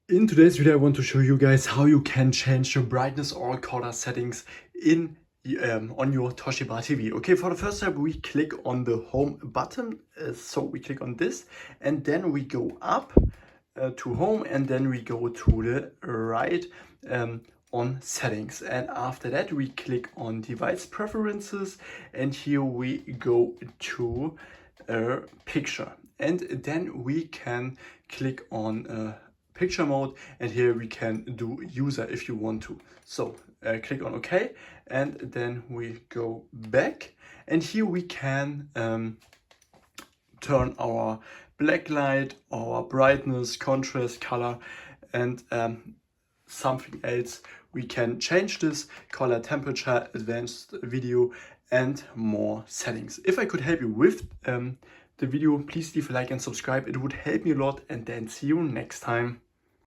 In today's video, I want to show you guys how you can change your brightness or color settings in on your Toshiba TV. Okay, for the first step, we click on the home button. So we click on this and then we go up to home and then we go to the right on settings. And after that, we click on device preferences and here we go to picture. And then we can click on picture mode and here we can do user if you want to. So click on OK and then we go back and here we can turn our blacklight, our brightness, contrast, color and something else. We can change this, color, temperature, advanced video and more settings. If I could help you with the video, please leave a like and subscribe. It would help me a lot, and then see you next time.